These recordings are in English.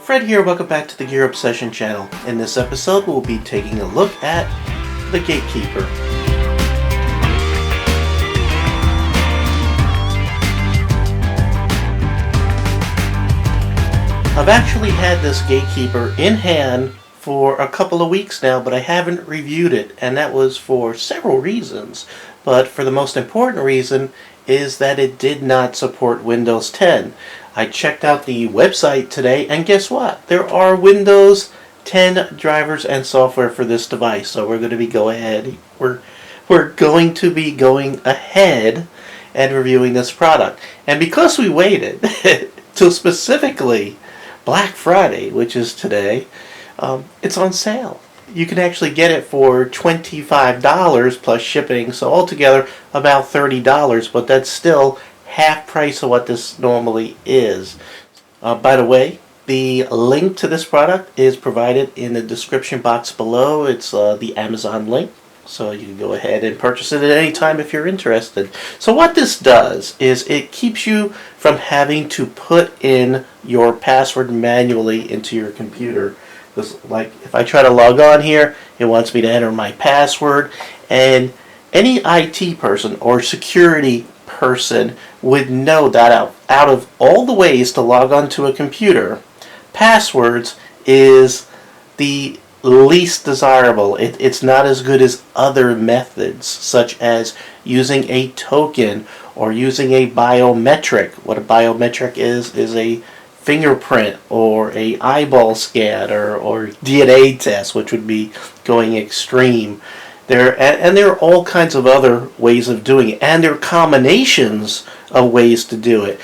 Fred here, welcome back to the Gear Obsession channel. In this episode we'll be taking a look at the Gatekeeper. I've actually had this Gatekeeper in hand for a couple of weeks now, but I haven't reviewed it, and that was for several reasons. But for the most important reason is that it did not support Windows 10. I checked out the website today, and guess what? There are Windows 10 drivers and software for this device. So we're going to be going ahead and reviewing this product. And because we waited till specifically Black Friday, which is today, it's on sale. You can actually get it for $25 plus shipping, so altogether about $30, but that's still half price of what this normally is. By the way, the link to this product is provided in the description box below. It's the Amazon link, so you can go ahead and purchase it at any time if you're interested. So what this does is it keeps you from having to put in your password manually into your computer. Because, like, if I try to log on here, it wants me to enter my password, and any IT person or security person would know that out of all the ways to log on to a computer, passwords is the least desirable. It's not as good as other methods, such as using a token or using a biometric. What a biometric is a fingerprint or a eyeball scan or DNA test, which would be going extreme. There are all kinds of other ways of doing it, and there are combinations of ways to do it.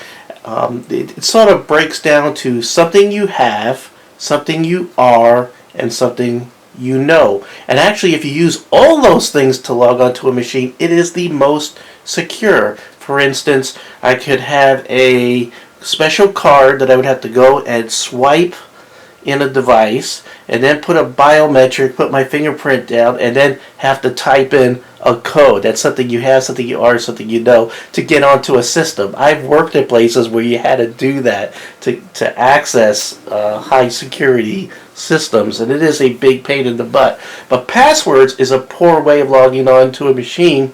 It sort of breaks down to something you have, something you are, and something you know. And actually, if you use all those things to log onto a machine, it is the most secure. For instance, I could have a special card that I would have to go and swipe in a device, and then put a biometric, put my fingerprint down, and then have to type in a code. That's something you have, something you are, something you know, to get onto a system. I've worked at places where you had to do that to access high security systems, and it is a big pain in the butt. But passwords is a poor way of logging on to a machine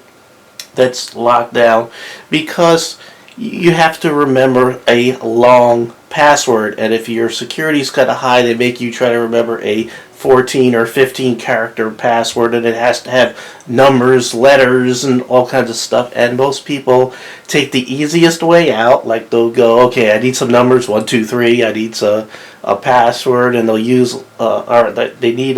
that's locked down, because you have to remember a long password, and if your security's kind of high, they make you try to remember a 14 or 15 character password, and it has to have numbers, letters, and all kinds of stuff. And most people take the easiest way out, like they'll go, okay, I need some numbers, 1, 2, 3, I need a password, and they'll use or they need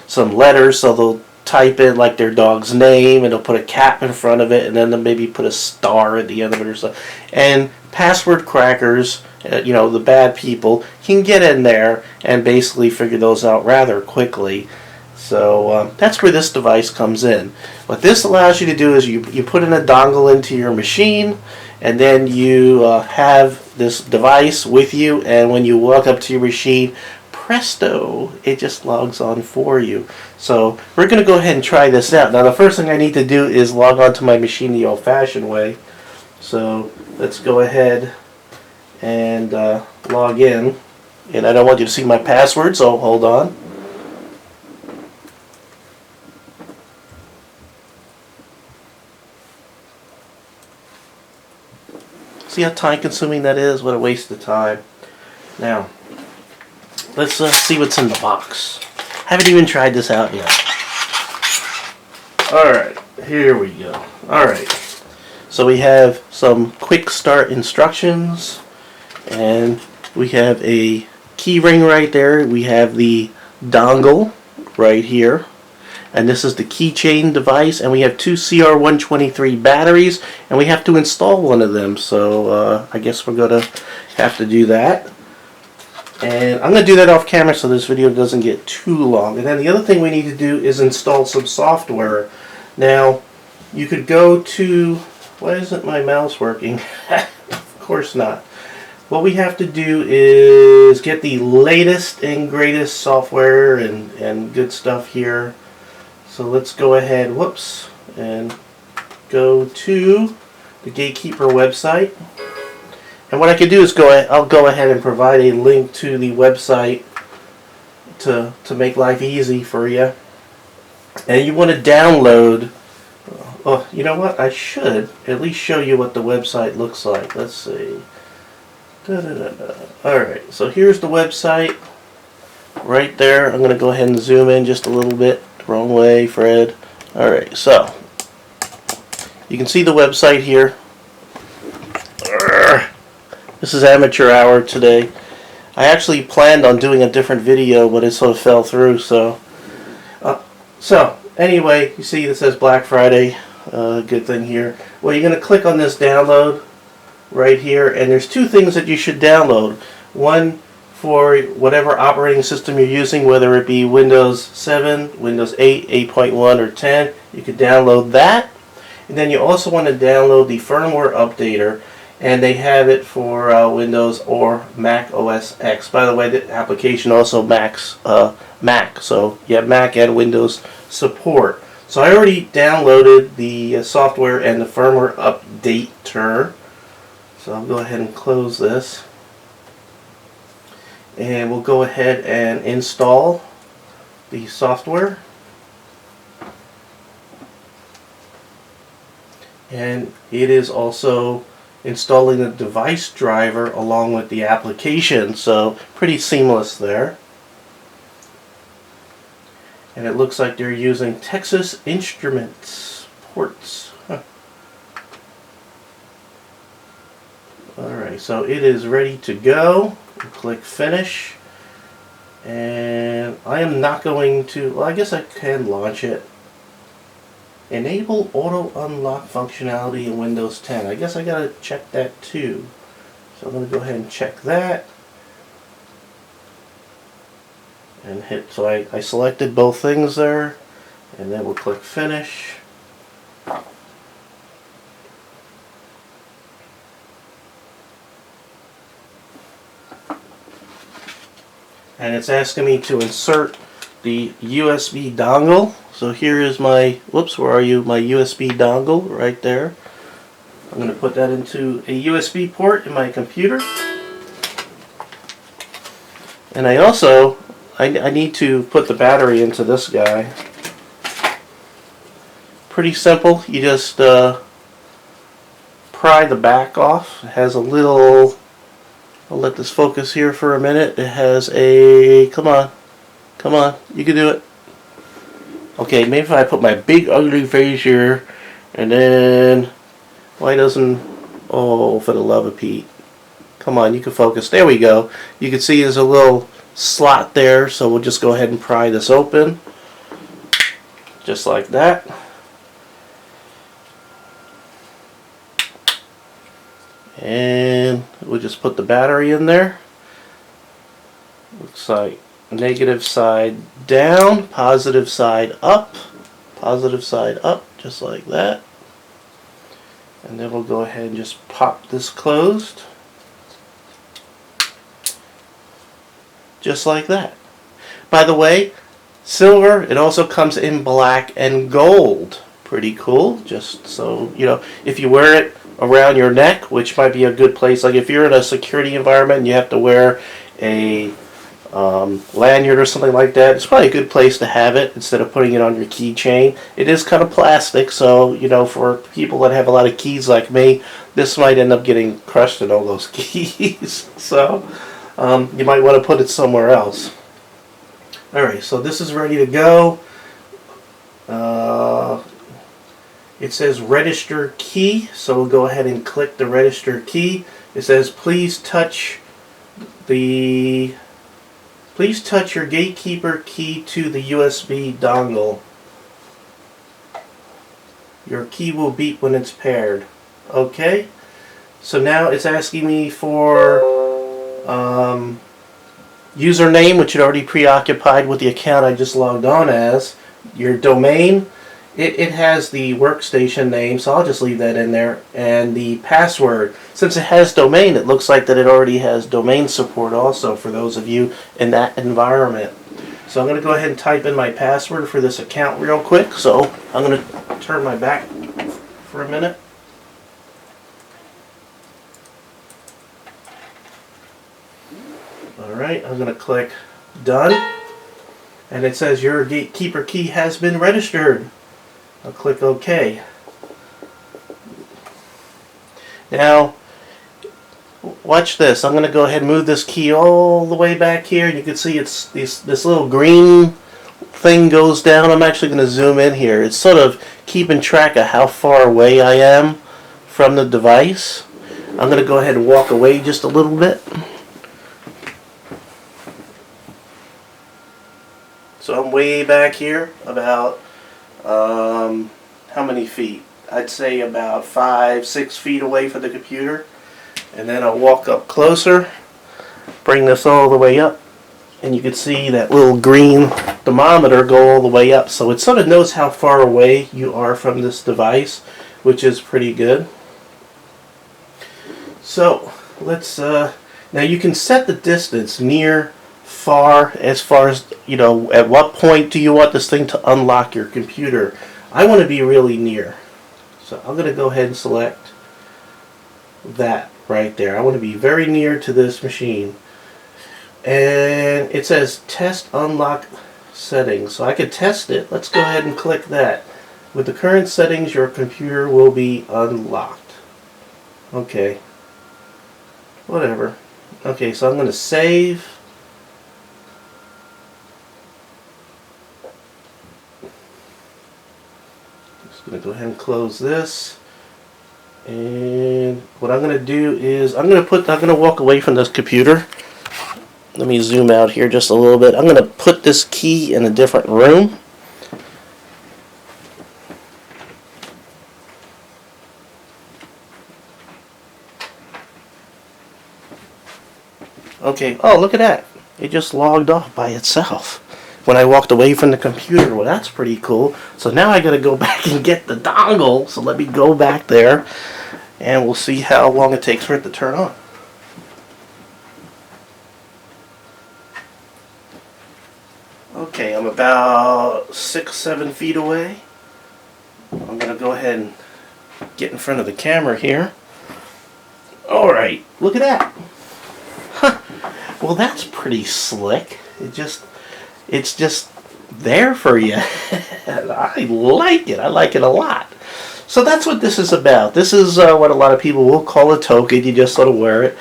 some letters, so they'll type in like their dog's name, and they'll put a cap in front of it, and then they'll maybe put a star at the end of it or something. And password crackers, the bad people, can get in there and basically figure those out rather quickly. So that's where this device comes in. What this allows you to do is you put in a dongle into your machine, and then you have this device with you, and when you walk up to your machine, presto, it just logs on for you. So we're going to go ahead and try this out. Now the first thing I need to do is log on to my machine the old-fashioned way. So let's go ahead and log in. And I don't want you to see my password, so hold on. See how time-consuming that is? What a waste of time. Now, let's see what's in the box. Haven't even tried this out yet. Alright, here we go. Alright, so we have some quick start instructions, and we have a key ring right there. We have the dongle right here, and this is the keychain device, and we have two CR123 batteries, and we have to install one of them, so I guess we're going to have to do that. And I'm going to do that off camera so this video doesn't get too long. And then the other thing we need to do is install some software. Now, you could go to... Why isn't my mouse working? Of course not. What we have to do is get the latest and greatest software and good stuff here. So let's go ahead, and go to the Gatekeeper website. And what I can do is I'll go ahead and provide a link to the website to make life easy for you. And you want to download. Oh, you know what? I should at least show you what the website looks like. Let's see. Alright, so here's the website. Right there. I'm going to go ahead and zoom in just a little bit. Wrong way, Fred. Alright, so you can see the website here. This is amateur hour today. I actually planned on doing a different video, but it sort of fell through. So anyway, you see it says Black Friday. Good thing here. Well, you're going to click on this download right here, and there's two things that you should download. One for whatever operating system you're using, whether it be Windows 7, Windows 8, 8.1, or 10. You could download that. And then you also want to download the firmware updater, and they have it for Windows or Mac OS X. By the way, the application also Mac, so you have Mac and Windows support. So I already downloaded the software and the firmware updater. So I'll go ahead and close this. And we'll go ahead and install the software. And it is also installing the device driver along with the application, so pretty seamless there. And it looks like they're using Texas Instruments ports. Alright, so it is ready to go. Click finish. And I am not going to, well, I guess I can launch it. Enable auto unlock functionality in Windows 10. I guess I gotta check that too. So I'm gonna go ahead and check that. And hit, so I selected both things there. And then we'll click finish. And it's asking me to insert the USB dongle. So here is my, whoops, where are you? My USB dongle right there. I'm going to put that into a USB port in my computer. And I also, I need to put the battery into this guy. Pretty simple. You just pry the back off. It has a little, I'll let this focus here for a minute. It has a, come on, you can do it. Okay, maybe if I put my big ugly face here, and then, why doesn't, oh, for the love of Pete. Come on, you can focus. There we go. You can see there's a little slot there, so we'll just go ahead and pry this open. Just like that. And we'll just put the battery in there. Looks like negative side down, positive side up, just like that. And then we'll go ahead and just pop this closed. Just like that. By the way, silver, it also comes in black and gold. Pretty cool. Just so, you know, if you wear it around your neck, which might be a good place, like if you're in a security environment and you have to wear a lanyard or something like that, it's probably a good place to have it instead of putting it on your keychain. It is kind of plastic, so you know, for people that have a lot of keys like me, this might end up getting crushed in all those keys. So you might want to put it somewhere else. Alright, so this is ready to go. It says register key, so we'll go ahead and click the register key. It says please touch your gatekeeper key to the USB dongle. Your key will beep when it's paired. Okay, so now it's asking me for username, which it already preoccupied with the account I just logged on as. Your domain, it has the workstation name, so I'll just leave that in there. And the password, since it has domain, it looks like that it already has domain support also for those of you in that environment. So I'm going to go ahead and type in my password for this account real quick. So I'm going to turn my back for a minute. Alright, I'm going to click Done. And it says your Gatekeeper key has been registered. I'll click OK. Now, watch this. I'm going to go ahead and move this key all the way back here. You can see it's this little green thing goes down. I'm actually going to zoom in here. It's sort of keeping track of how far away I am from the device. I'm going to go ahead and walk away just a little bit. So I'm way back here, about, how many feet? I'd say about 5-6 feet away from the computer. And then I'll walk up closer, bring this all the way up, and you can see that little green thermometer go all the way up. So it sort of knows how far away you are from this device, which is pretty good. So let's, now you can set the distance near, far, as you know, at what point do you want this thing to unlock your computer. I want to be really near. So I'm going to go ahead and select that right there. I want to be very near to this machine. And it says test unlock settings. So I could test it. Let's go ahead and click that. With the current settings, your computer will be unlocked. Okay. Whatever. Okay, so I'm going to save. I'm going to go ahead and close this, and what I'm going to do is I'm going to walk away from this computer. Let me zoom out here just a little bit. I'm going to put this key in a different room. Okay, oh, look at that. It just logged off by itself when I walked away from the computer. Well, that's pretty cool. So now I gotta go back and get the dongle. So let me go back there and we'll see how long it takes for it to turn on. Okay, I'm about 6-7 feet away. I'm gonna go ahead and get in front of the camera here. Alright, look at that. Huh. Well, that's pretty slick. It's just there for you. I like it. I like it a lot. So that's what this is about. This is what a lot of people will call a token. You just sort of wear it.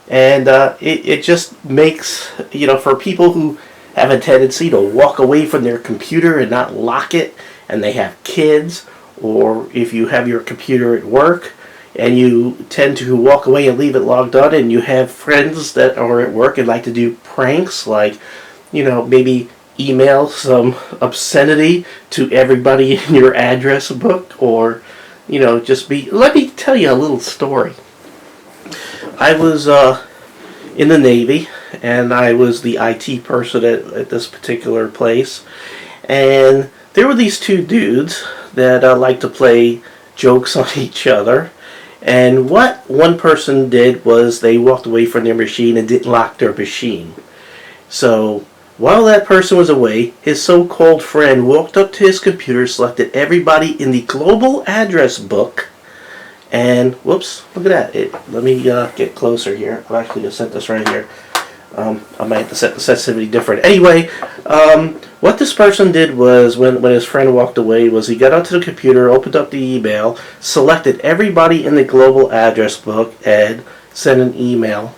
And it just makes, you know, for people who have a tendency to walk away from their computer and not lock it, and they have kids, or if you have your computer at work, and you tend to walk away and leave it logged on, and you have friends that are at work and like to do pranks, like, you know, maybe email some obscenity to everybody in your address book, or, you know, just be... Let me tell you a little story. I was in the Navy, and I was the IT person at this particular place, and there were these two dudes that like to play jokes on each other. And what one person did was they walked away from their machine and didn't lock their machine. So while that person was away, his so-called friend walked up to his computer, selected everybody in the global address book, and whoops, look at that. Let me get closer here. I'm actually going to set this right here. I might have to set the sensitivity different. Anyway, what this person did was, when his friend walked away, was he got onto the computer, opened up the email, selected everybody in the global address book, and sent an email.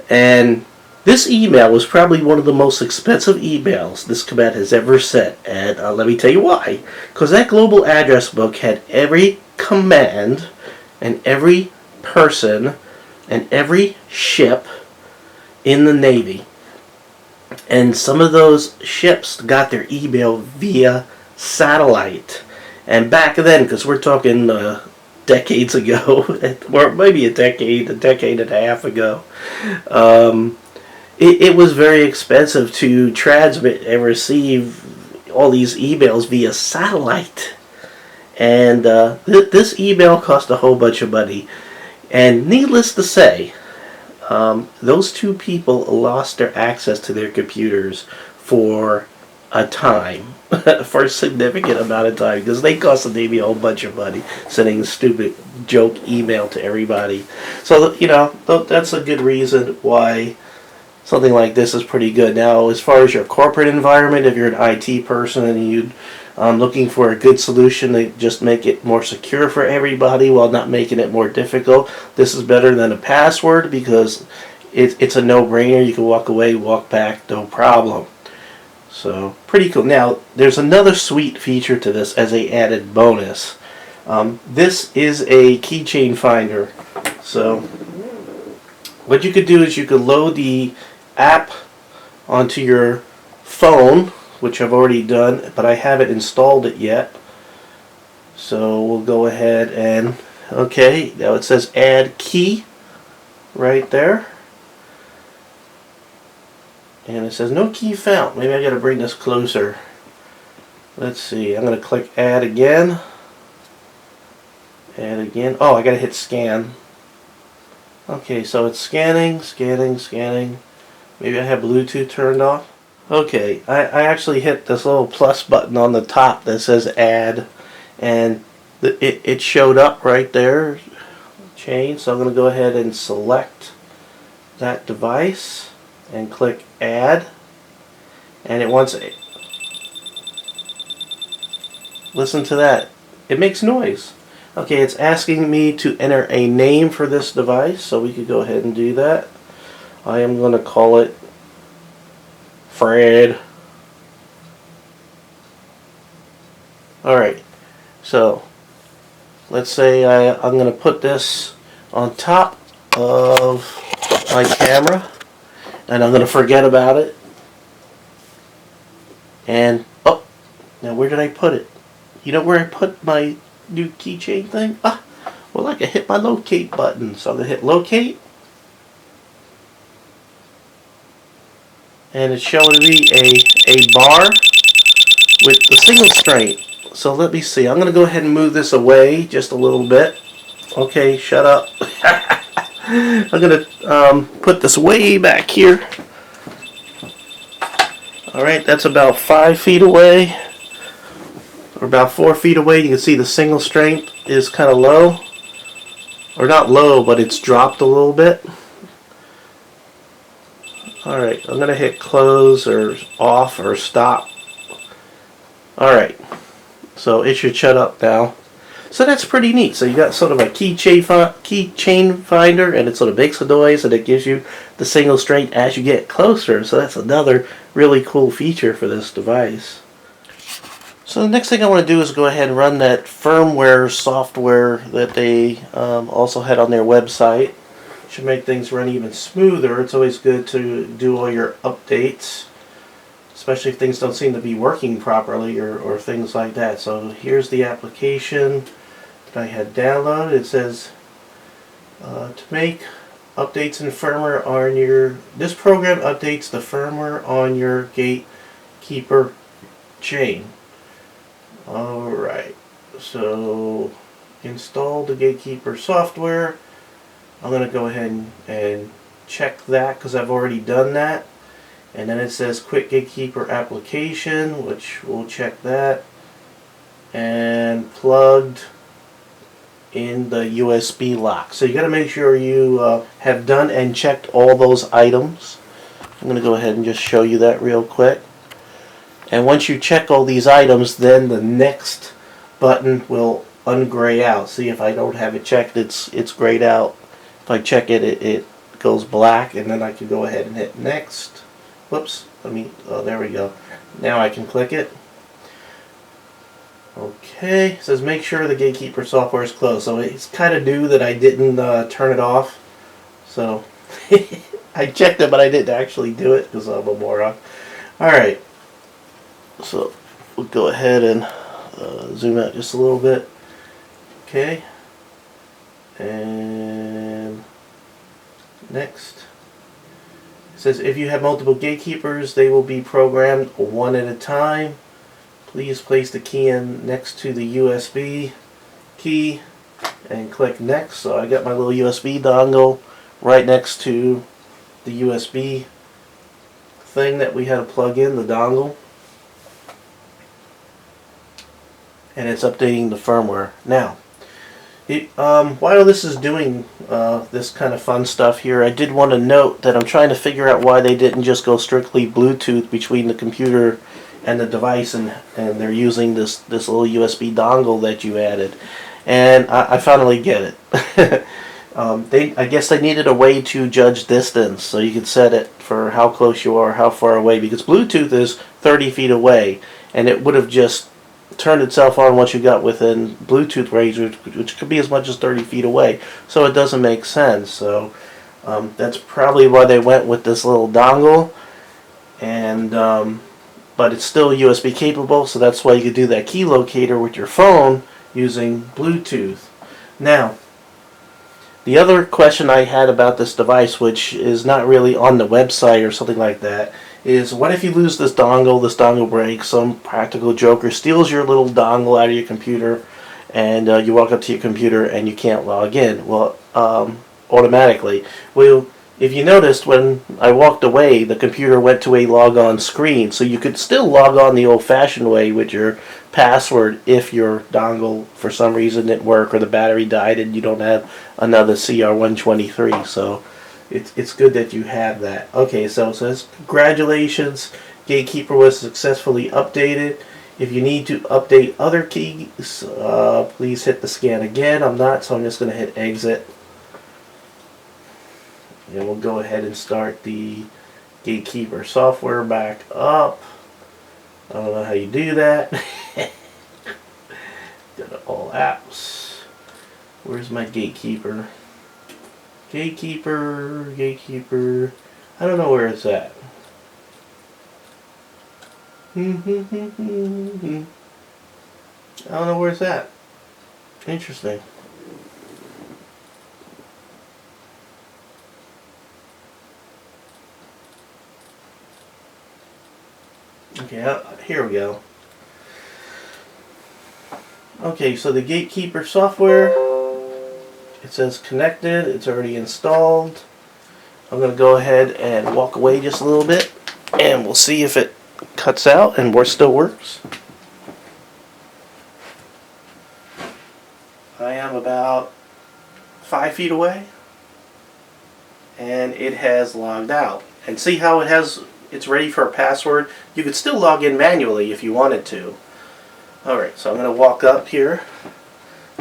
And this email was probably one of the most expensive emails this command has ever sent. And let me tell you why. Because that global address book had every command, and every person, and every ship in the Navy. And some of those ships got their email via satellite. And back then, because we're talking decades ago, or maybe a decade and a half ago, it was very expensive to transmit and receive all these emails via satellite. And this email cost a whole bunch of money. And needless to say, those two people lost their access to their computers for a time, for a significant amount of time, because they cost the Navy a whole bunch of money sending stupid joke email to everybody. So, you know, that's a good reason why something like this is pretty good. Now, as far as your corporate environment, if you're an IT person and you're looking for a good solution to just make it more secure for everybody while not making it more difficult, this is better than a password because it's a no-brainer. You can walk away, walk back, no problem. So, pretty cool. Now, there's another sweet feature to this as a added bonus. This is a Keychain Finder. So, what you could do is you could load the app onto your phone, which I've already done, but I haven't installed it yet. So, we'll go ahead and, okay, now it says add key right there. And it says no key found. Maybe I gotta bring this closer. Let's see. I'm gonna click add again. Add again. Oh, I gotta hit scan. Okay, so it's scanning. Maybe I have Bluetooth turned off. Okay, I actually hit this little plus button on the top that says add, and it showed up right there. Chain. So I'm gonna go ahead and select that device and click add, and it wants a, listen to that, it makes noise. Okay, it's asking me to enter a name for this device, so we could go ahead and do that. I am going to call it Fred. Alright, so let's say I'm going to put this on top of my camera, and I'm going to forget about it. And, oh, now where did I put it? You know where I put my new keychain thing? Ah, well, I can hit my locate button. So I'm going to hit locate. And it's showing me a bar with the single straight. So let me see. I'm going to go ahead and move this away just a little bit. Okay, shut up. I'm going to put this way back here. Alright, that's about 5 feet away. Or about 4 feet away. You can see the single strength is kind of low. Or not low, but it's dropped a little bit. Alright, I'm going to hit close or off or stop. Alright, so it should shut up now. So that's pretty neat. So you got sort of a keychain finder, and it sort of makes a noise, and it gives you the single strength as you get closer. So that's another really cool feature for this device. So the next thing I want to do is go ahead and run that firmware software that they also had on their website. Should make things run even smoother. It's always good to do all your updates, especially if things don't seem to be working properly or things like that. So here's the application that I had downloaded. It says to make updates in firmware on your, this program updates the firmware on your Gatekeeper chain. Alright, so install the Gatekeeper software. I'm going to go ahead and check that because I've already done that. And then it says Quick Gatekeeper application, which we'll check that. And plugged in the USB lock. So you got to make sure you have done and checked all those items. I'm going to go ahead and just show you that real quick. And once you check all these items, then the next button will ungray out. See, if I don't have it checked, it's grayed out. If I check it, it goes black, and then I can go ahead and hit next. Whoops, oh, there we go. Now I can click it. Okay, it says make sure the Gatekeeper software is closed. So it's kind of new that I didn't turn it off. So I checked it, but I didn't actually do it because I'm a moron. Alright, so we'll go ahead and zoom out just a little bit. Okay, and next. It says if you have multiple gatekeepers, they will be programmed one at a time. Please place the key in next to the USB key and click next. So I got my little USB dongle right next to the USB thing that we had to plug in, the dongle. And it's updating the firmware. Now, While this is doing this kind of fun stuff here, I did want to note that I'm trying to figure out why they didn't just go strictly Bluetooth between the computer and the device, and they're using this little USB dongle that you added. And I finally get it. I guess they needed a way to judge distance, so you could set it for how close you are, how far away, because Bluetooth is 30 feet away, and it would have just turned itself on once you got within Bluetooth range, which could be as much as 30 feet away, so it doesn't make sense. So that's probably why they went with this little dongle, and but it's still USB capable, so that's why you could do that key locator with your phone using Bluetooth. Now, the other question I had about this device, which is not really on the website or something like that, is what if you lose this dongle breaks, some practical joker steals your little dongle out of your computer, and you walk up to your computer and you can't log in? Well, automatically. Well, if you noticed, when I walked away, the computer went to a logon screen, so you could still log on the old-fashioned way with your password if your dongle for some reason didn't work or the battery died and you don't have another CR123. So it's good that you have that. Okay, so it says, congratulations, Gatekeeper was successfully updated. If you need to update other keys, please hit the scan again. I'm not, so I'm just going to hit exit. And we'll go ahead and start the Gatekeeper software back up. I don't know how you do that. Go to all apps. Where's my Gatekeeper? Gatekeeper. I don't know where it's at. I don't know where it's at. Interesting. Okay, here we go. Okay, so the Gatekeeper software, it says connected, it's already installed. I'm going to go ahead and walk away just a little bit, and we'll see if it cuts out and still works. I am about 5 feet away, and it has logged out. And see how it's ready for a password? You could still log in manually if you wanted to. Alright, so I'm going to walk up here.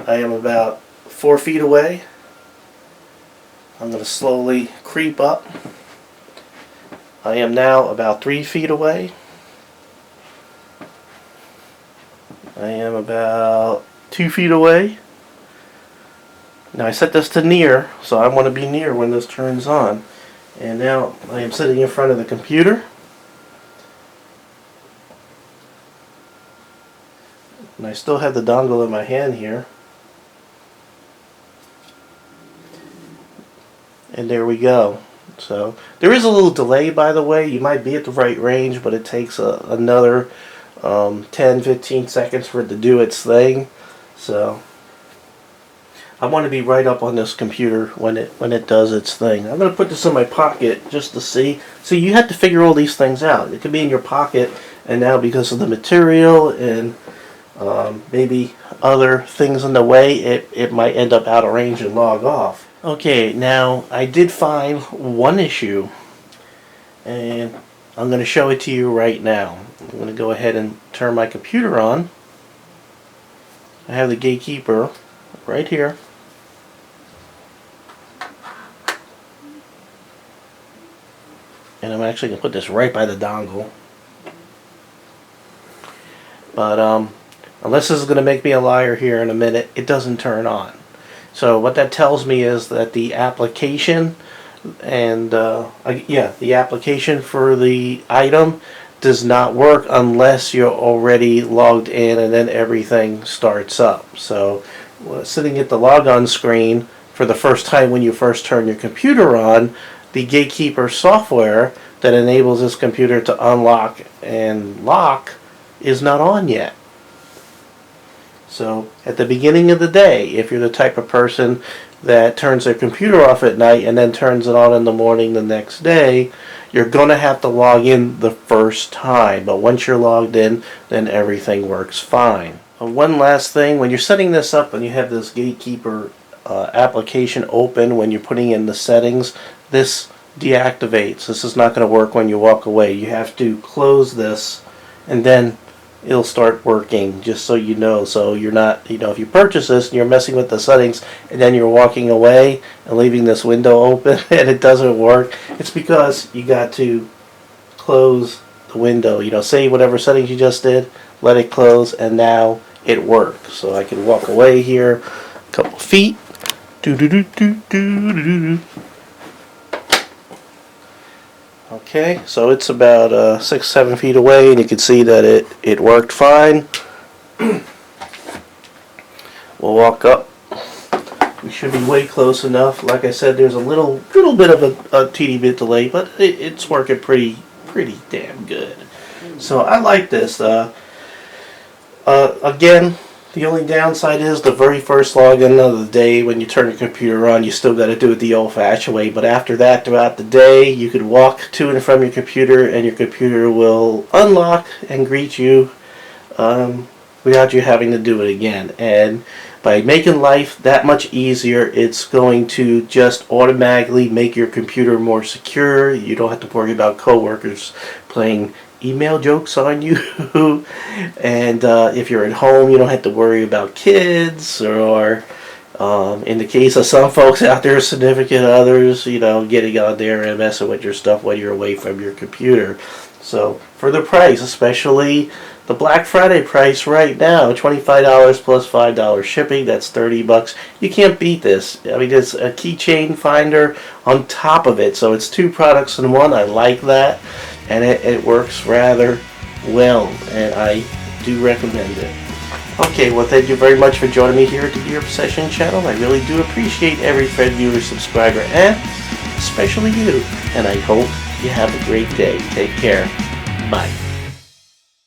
I am about 4 feet away. I'm going to slowly creep up. I am now about 3 feet away. I am about 2 feet away. Now I set this to near, so I want to be near when this turns on. And now I am sitting in front of the computer. And I still have the dongle in my hand here. And there we go. So there is a little delay, by the way. You might be at the right range, but it takes another 10-15 seconds for it to do its thing. So I want to be right up on this computer when it does its thing. I'm going to put this in my pocket just to see. So you have to figure all these things out. It could be in your pocket, and now because of the material and maybe other things in the way, it might end up out of range and log off. Okay, now I did find one issue, and I'm going to show it to you right now. I'm going to go ahead and turn my computer on. I have the Gatekeeper right here. And I'm actually going to put this right by the dongle. But unless this is going to make me a liar here in a minute, it doesn't turn on. So what that tells me is that the application and the application for the item does not work unless you're already logged in and then everything starts up. So sitting at the logon screen for the first time when you first turn your computer on, the Gatekeeper software that enables this computer to unlock and lock is not on yet. So at the beginning of the day, if you're the type of person that turns their computer off at night and then turns it on in the morning the next day, you're going to have to log in the first time. But once you're logged in, then everything works fine. One last thing, when you're setting this up and you have this Gatekeeper application open, when you're putting in the settings, this deactivates. This is not going to work when you walk away. You have to close this and then it'll start working, just so you know. So you're not, if you purchase this and you're messing with the settings and then you're walking away and leaving this window open and it doesn't work, it's because you got to close the window. Say whatever settings you just did, let it close, and now it works. So I can walk away here a couple feet. Okay, so it's about 6-7 feet away, and you can see that it worked fine. We'll walk up. We should be way close enough. Like I said, there's a little bit of a teeny bit delay, but it's working pretty damn good. So I like this. Again, the only downside is the very first login of the day when you turn your computer on, you still got to do it the old-fashioned way. But after that, throughout the day, you could walk to and from your computer, and your computer will unlock and greet you without you having to do it again. And by making life that much easier, it's going to just automatically make your computer more secure. You don't have to worry about coworkers playing email jokes on you. And if you're at home, you don't have to worry about kids, or in the case of some folks out there, significant others, getting on there and messing with your stuff while you're away from your computer. So for the price, especially the Black Friday price right now, $25 plus $5 shipping, that's $30. You can't beat this. I mean, it's a Keychain Finder on top of it, so it's two products in one. I like that, and it works rather well, and I do recommend it. Okay, well, thank you very much for joining me here at the Gear Obsession channel. I really do appreciate every friend, viewer, subscriber, and especially you. And I hope you have a great day. Take care. Bye.